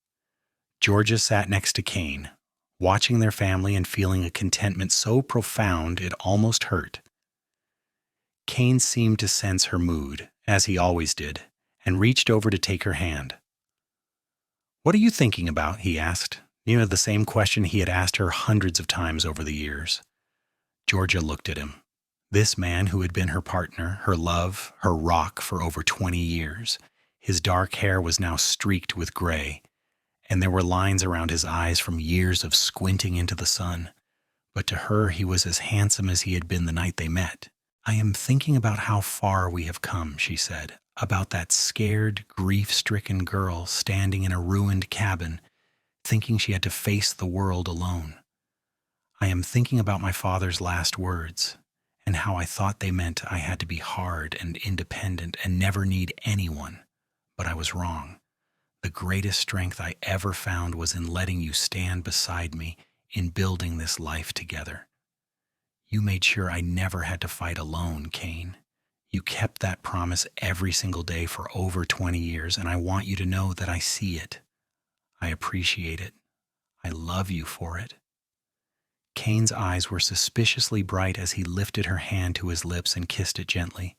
Georgia sat next to Kane, watching their family and feeling a contentment so profound it almost hurt. Kane seemed to sense her mood, as he always did, and reached over to take her hand. "What are you thinking about?" he asked. The same question he had asked her hundreds of times over the years. Georgia looked at him. This man who had been her partner, her love, her rock for over 20 years. His dark hair was now streaked with gray, and there were lines around his eyes from years of squinting into the sun. But to her, he was as handsome as he had been the night they met. "I am thinking about how far we have come," she said, "about that scared, grief-stricken girl standing in a ruined cabin, thinking she had to face the world alone. I am thinking about my father's last words, and how I thought they meant I had to be hard and independent and never need anyone. But I was wrong. The greatest strength I ever found was in letting you stand beside me in building this life together. You made sure I never had to fight alone, Kane. You kept that promise every single day for over 20 years, and I want you to know that I see it. I appreciate it. I love you for it." Kane's eyes were suspiciously bright as he lifted her hand to his lips and kissed it gently.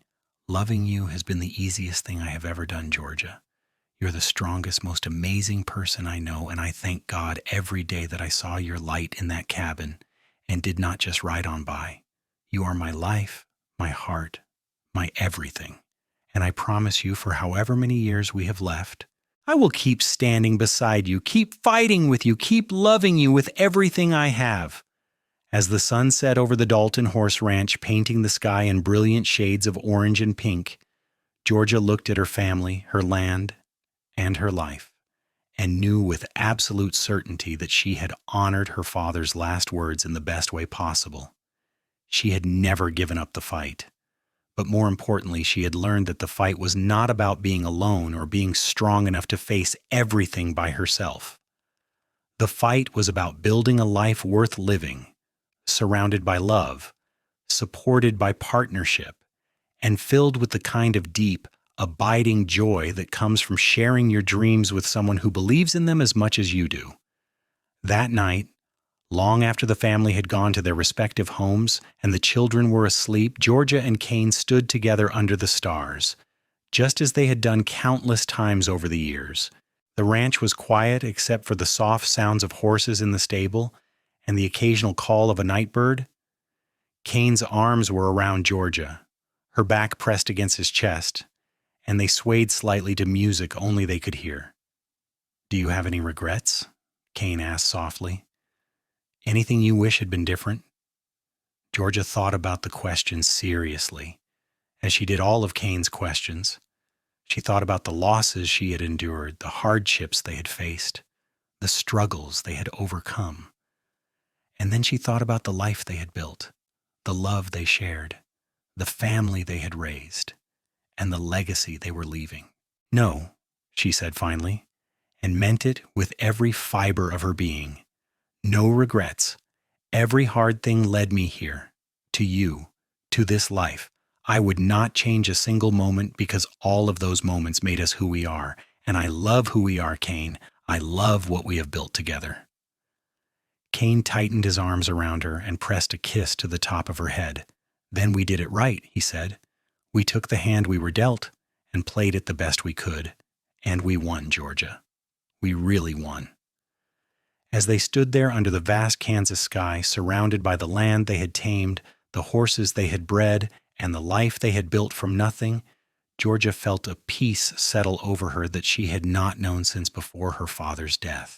Loving you has been the easiest thing I have ever done, Georgia. You're the strongest, most amazing person I know, and I thank God every day that I saw your light in that cabin and did not just ride on by. You are my life, my heart, my everything. And I promise you, for however many years we have left, I will keep standing beside you, keep fighting with you, keep loving you with everything I have. As the sun set over the Dalton horse ranch, painting the sky in brilliant shades of orange and pink, Georgia looked at her family, her land, and her life, and knew with absolute certainty that she had honored her father's last words in the best way possible. She had never given up the fight. But more importantly, she had learned that the fight was not about being alone or being strong enough to face everything by herself. The fight was about building a life worth living, surrounded by love, supported by partnership, and filled with the kind of deep, abiding joy that comes from sharing your dreams with someone who believes in them as much as you do. That night, long after the family had gone to their respective homes and the children were asleep, Georgia and Kane stood together under the stars, just as they had done countless times over the years. The ranch was quiet except for the soft sounds of horses in the stable and the occasional call of a night bird. Kane's arms were around Georgia, her back pressed against his chest, and they swayed slightly to music only they could hear. "Do you have any regrets?" Kane asked softly. "Anything you wish had been different?" Georgia thought about the question seriously, as she did all of Kane's questions. She thought about the losses she had endured, the hardships they had faced, the struggles they had overcome. And then she thought about the life they had built, the love they shared, the family they had raised, and the legacy they were leaving. "No," she said finally, and meant it with every fiber of her being. "No regrets. Every hard thing led me here, to you, to this life. I would not change a single moment because all of those moments made us who we are. And I love who we are, Kane. I love what we have built together." Kane tightened his arms around her and pressed a kiss to the top of her head. "Then we did it right," he said. "We took the hand we were dealt and played it the best we could. And we won, Georgia. We really won." As they stood there under the vast Kansas sky, surrounded by the land they had tamed, the horses they had bred, and the life they had built from nothing, Georgia felt a peace settle over her that she had not known since before her father's death.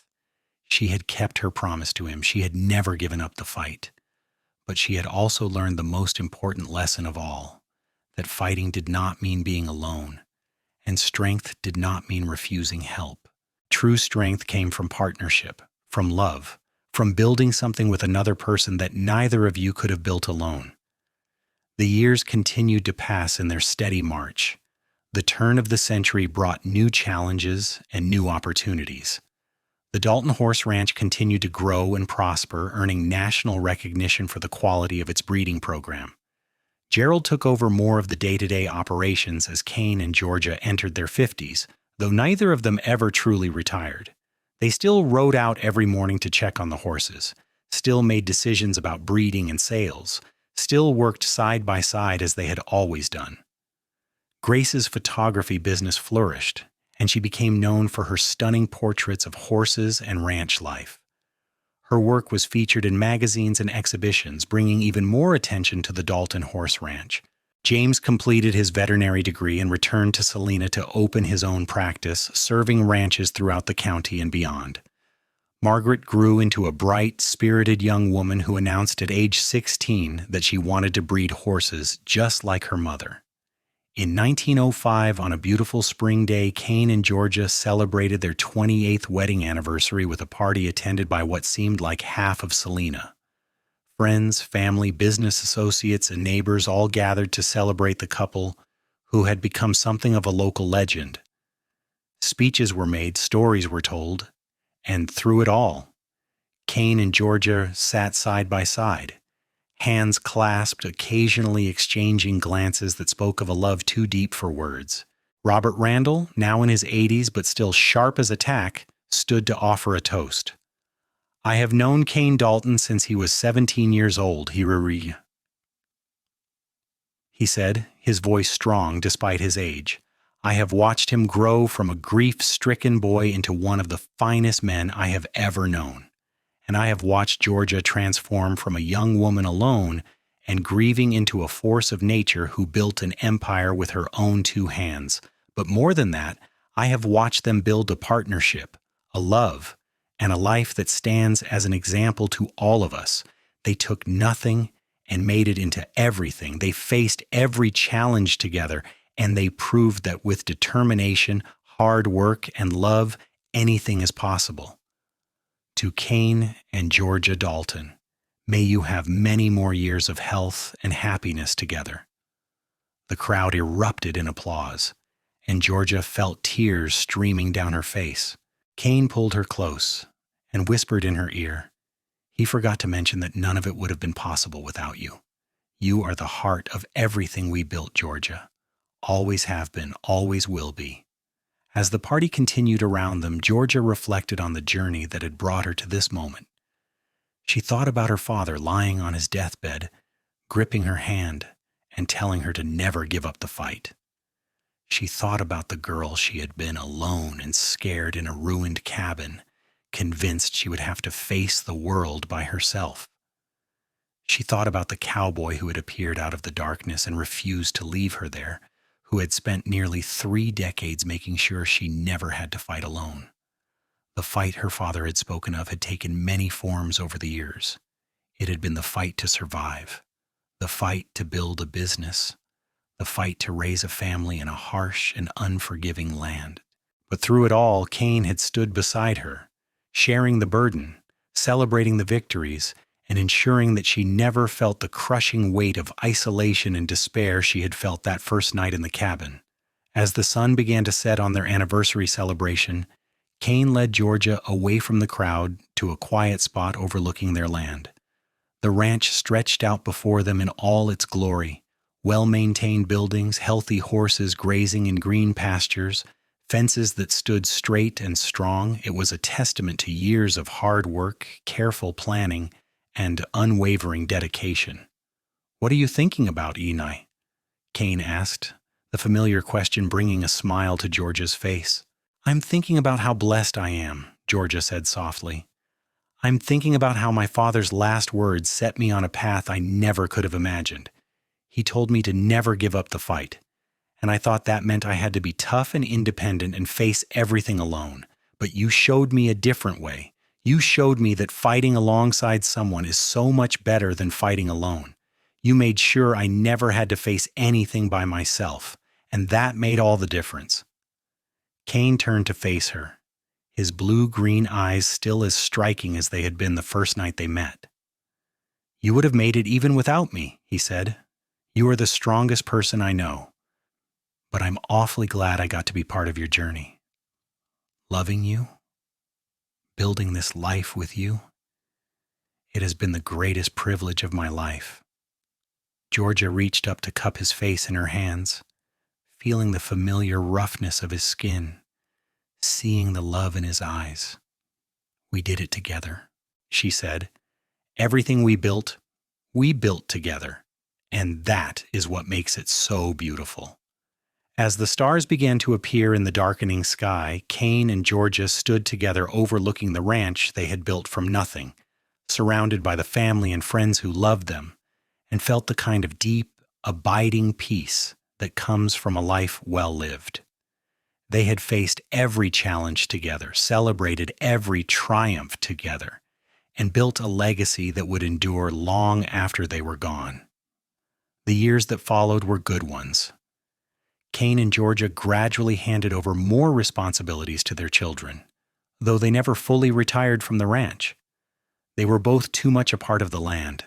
She had kept her promise to him. She had never given up the fight. But she had also learned the most important lesson of all, that fighting did not mean being alone, and strength did not mean refusing help. True strength came from partnership, from love, from building something with another person that neither of you could have built alone. The years continued to pass in their steady march. The turn of the century brought new challenges and new opportunities. The Dalton Horse Ranch continued to grow and prosper, earning national recognition for the quality of its breeding program. Gerald took over more of the day-to-day operations as Kane and Georgia entered their 50s, though neither of them ever truly retired. They still rode out every morning to check on the horses, still made decisions about breeding and sales, still worked side by side as they had always done. Grace's photography business flourished, and she became known for her stunning portraits of horses and ranch life. Her work was featured in magazines and exhibitions, bringing even more attention to the Dalton Horse Ranch. James completed his veterinary degree and returned to Salina to open his own practice, serving ranches throughout the county and beyond. Margaret grew into a bright, spirited young woman who announced at age 16 that she wanted to breed horses just like her mother. In 1905, on a beautiful spring day, Kane and Georgia celebrated their 28th wedding anniversary with a party attended by what seemed like half of Salina. Friends, family, business associates, and neighbors all gathered to celebrate the couple who had become something of a local legend. Speeches were made, stories were told, and through it all, Kane and Georgia sat side by side, hands clasped, occasionally exchanging glances that spoke of a love too deep for words. Robert Randall, now in his 80s but still sharp as a tack, stood to offer a toast. I have known Kane Dalton since he was 17 years old, he said, his voice strong despite his age. I have watched him grow from a grief-stricken boy into one of the finest men I have ever known. And I have watched Georgia transform from a young woman alone and grieving into a force of nature who built an empire with her own two hands. But more than that, I have watched them build a partnership, a love, and a life that stands as an example to all of us. They took nothing and made it into everything. They faced every challenge together, and they proved that with determination, hard work, and love, anything is possible. To Kane and Georgia Dalton, may you have many more years of health and happiness together. The crowd erupted in applause, and Georgia felt tears streaming down her face. Kane pulled her close and whispered in her ear, "He forgot to mention that none of it would have been possible without you. You are the heart of everything we built, Georgia. Always have been, always will be." As the party continued around them, Georgia reflected on the journey that had brought her to this moment. She thought about her father lying on his deathbed, gripping her hand and telling her to never give up the fight. She thought about the girl she had been, alone and scared in a ruined cabin, convinced she would have to face the world by herself. She thought about the cowboy who had appeared out of the darkness and refused to leave her there, who had spent nearly 3 decades making sure she never had to fight alone. The fight her father had spoken of had taken many forms over the years. It had been the fight to survive, the fight to build a business, the fight to raise a family in a harsh and unforgiving land. But through it all, Kane had stood beside her, sharing the burden, celebrating the victories, and ensuring that she never felt the crushing weight of isolation and despair she had felt that first night in the cabin. As the sun began to set on their anniversary celebration, Kane led Georgia away from the crowd to a quiet spot overlooking their land. The ranch stretched out before them in all its glory, well-maintained buildings, healthy horses grazing in green pastures, fences that stood straight and strong. It was a testament to years of hard work, careful planning, and unwavering dedication. "What are you thinking about, Enai?" Kane asked, the familiar question bringing a smile to Georgia's face. "I'm thinking about how blessed I am," Georgia said softly. "I'm thinking about how my father's last words set me on a path I never could have imagined. He told me to never give up the fight, and I thought that meant I had to be tough and independent and face everything alone. But you showed me a different way. You showed me that fighting alongside someone is so much better than fighting alone. You made sure I never had to face anything by myself, and that made all the difference." Kane turned to face her, his blue-green eyes still as striking as they had been the first night they met. "You would have made it even without me," he said. "You are the strongest person I know, but I'm awfully glad I got to be part of your journey. Loving you, building this life with you, it has been the greatest privilege of my life." Georgia reached up to cup his face in her hands, feeling the familiar roughness of his skin, seeing the love in his eyes. "We did it together," she said. "Everything we built together, and that is what makes it so beautiful." As the stars began to appear in the darkening sky, Kane and Georgia stood together overlooking the ranch they had built from nothing, surrounded by the family and friends who loved them, and felt the kind of deep, abiding peace that comes from a life well lived. They had faced every challenge together, celebrated every triumph together, and built a legacy that would endure long after they were gone. The years that followed were good ones. Kane and Georgia gradually handed over more responsibilities to their children, though they never fully retired from the ranch. They were both too much a part of the land,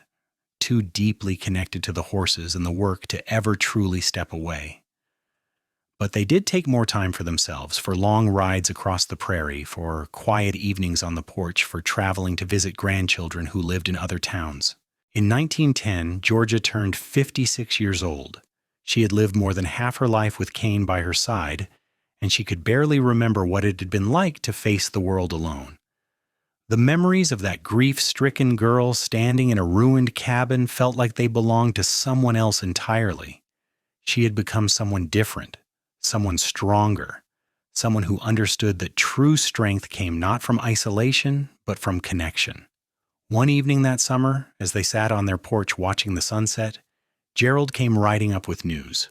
too deeply connected to the horses and the work to ever truly step away. But they did take more time for themselves, for long rides across the prairie, for quiet evenings on the porch, for traveling to visit grandchildren who lived in other towns. In 1910, Georgia turned 56 years old. She had lived more than half her life with Kane by her side, and she could barely remember what it had been like to face the world alone. The memories of that grief-stricken girl standing in a ruined cabin felt like they belonged to someone else entirely. She had become someone different, someone stronger, someone who understood that true strength came not from isolation, but from connection. One evening that summer, as they sat on their porch watching the sunset, Gerald came riding up with news.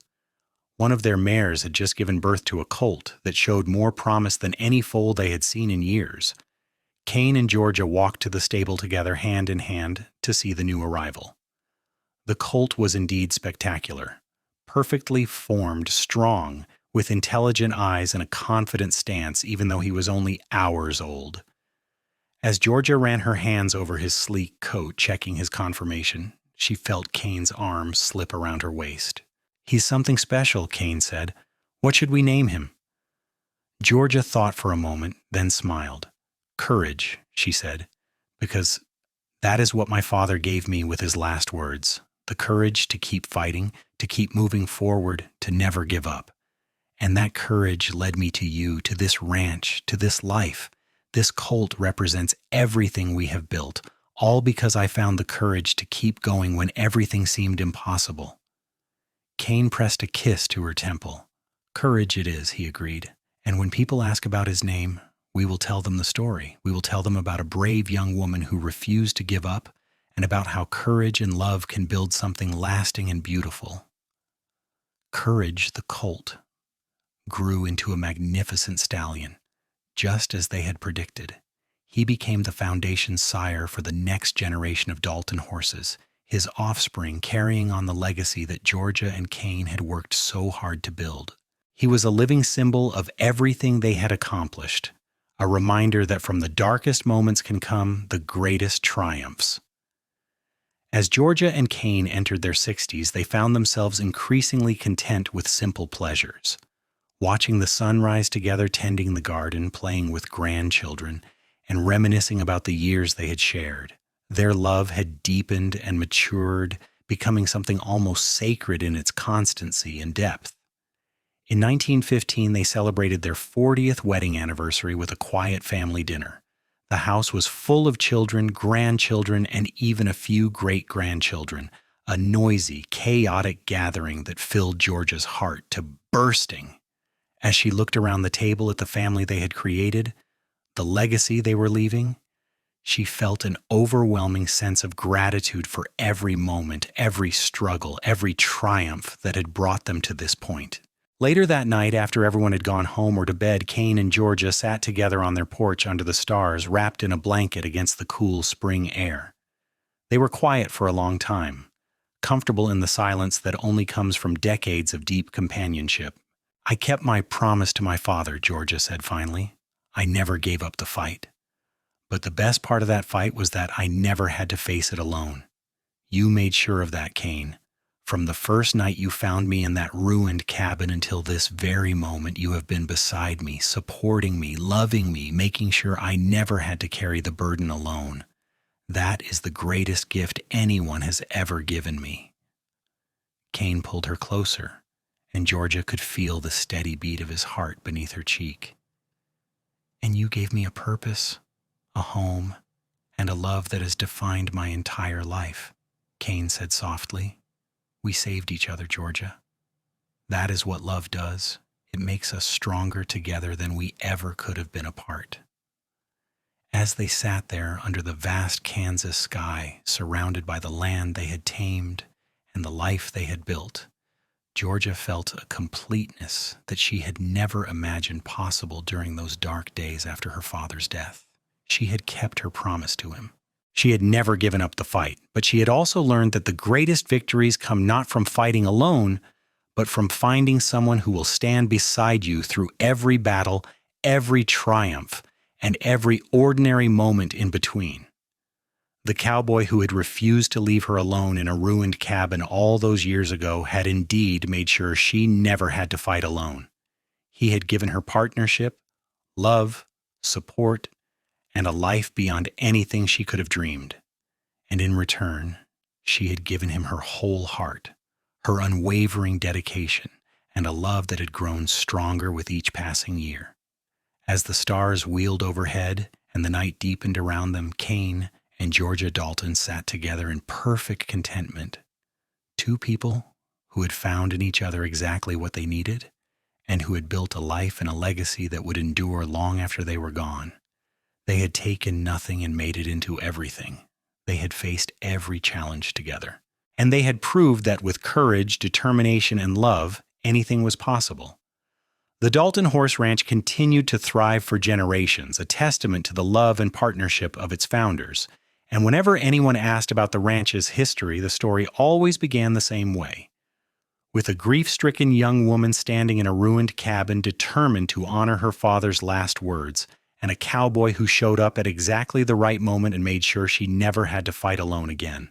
One of their mares had just given birth to a colt that showed more promise than any foal they had seen in years. Kane and Georgia walked to the stable together hand in hand to see the new arrival. The colt was indeed spectacular, perfectly formed, strong, with intelligent eyes and a confident stance even though he was only hours old. As Georgia ran her hands over his sleek coat checking his conformation, she felt Kane's arm slip around her waist. "He's something special," Kane said. "What should we name him?" Georgia thought for a moment, then smiled. "Courage," she said, "because that is what my father gave me with his last words. The courage to keep fighting, to keep moving forward, to never give up. And that courage led me to you, to this ranch, to this life. This colt represents everything we have built, all because I found the courage to keep going when everything seemed impossible." Kane pressed a kiss to her temple. "Courage it is," he agreed. "And when people ask about his name, we will tell them the story. We will tell them about a brave young woman who refused to give up, and about how courage and love can build something lasting and beautiful." Courage, the colt, grew into a magnificent stallion, just as they had predicted. He became the foundation sire for the next generation of Dalton horses, his offspring carrying on the legacy that Georgia and Kane had worked so hard to build. He was a living symbol of everything they had accomplished, a reminder that from the darkest moments can come the greatest triumphs. As Georgia and Kane entered their 60s, they found themselves increasingly content with simple pleasures. Watching the sun rise together, tending the garden, playing with grandchildren, and reminiscing about the years they had shared. Their love had deepened and matured, becoming something almost sacred in its constancy and depth. In 1915, they celebrated their 40th wedding anniversary with a quiet family dinner. The house was full of children, grandchildren, and even a few great-grandchildren, a noisy, chaotic gathering that filled Georgia's heart to bursting. As she looked around the table at the family they had created, the legacy they were leaving, she felt an overwhelming sense of gratitude for every moment, every struggle, every triumph that had brought them to this point. Later that night, after everyone had gone home or to bed, Kane and Georgia sat together on their porch under the stars, wrapped in a blanket against the cool spring air. They were quiet for a long time, comfortable in the silence that only comes from decades of deep companionship. "I kept my promise to my father," Georgia said finally. "I never gave up the fight. But the best part of that fight was that I never had to face it alone. You made sure of that, Kane. From the first night you found me in that ruined cabin until this very moment, you have been beside me, supporting me, loving me, making sure I never had to carry the burden alone. That is the greatest gift anyone has ever given me." Kane pulled her closer, and Georgia could feel the steady beat of his heart beneath her cheek. "And you gave me a purpose, a home, and a love that has defined my entire life," Kane said softly. "We saved each other, Georgia. That is what love does. It makes us stronger together than we ever could have been apart." As they sat there under the vast Kansas sky, surrounded by the land they had tamed and the life they had built, Georgia felt a completeness that she had never imagined possible during those dark days after her father's death. She had kept her promise to him. She had never given up the fight, but she had also learned that the greatest victories come not from fighting alone, but from finding someone who will stand beside you through every battle, every triumph, and every ordinary moment in between. The cowboy who had refused to leave her alone in a ruined cabin all those years ago had indeed made sure she never had to fight alone. He had given her partnership, love, support, and a life beyond anything she could have dreamed. And in return, she had given him her whole heart, her unwavering dedication, and a love that had grown stronger with each passing year. As the stars wheeled overhead and the night deepened around them, Kane and Georgia Dalton sat together in perfect contentment. Two people who had found in each other exactly what they needed and who had built a life and a legacy that would endure long after they were gone. They had taken nothing and made it into everything. They had faced every challenge together. And they had proved that with courage, determination, and love, anything was possible. The Dalton Horse Ranch continued to thrive for generations, a testament to the love and partnership of its founders. And whenever anyone asked about the ranch's history, the story always began the same way. With a grief-stricken young woman standing in a ruined cabin determined to honor her father's last words, and a cowboy who showed up at exactly the right moment and made sure she never had to fight alone again.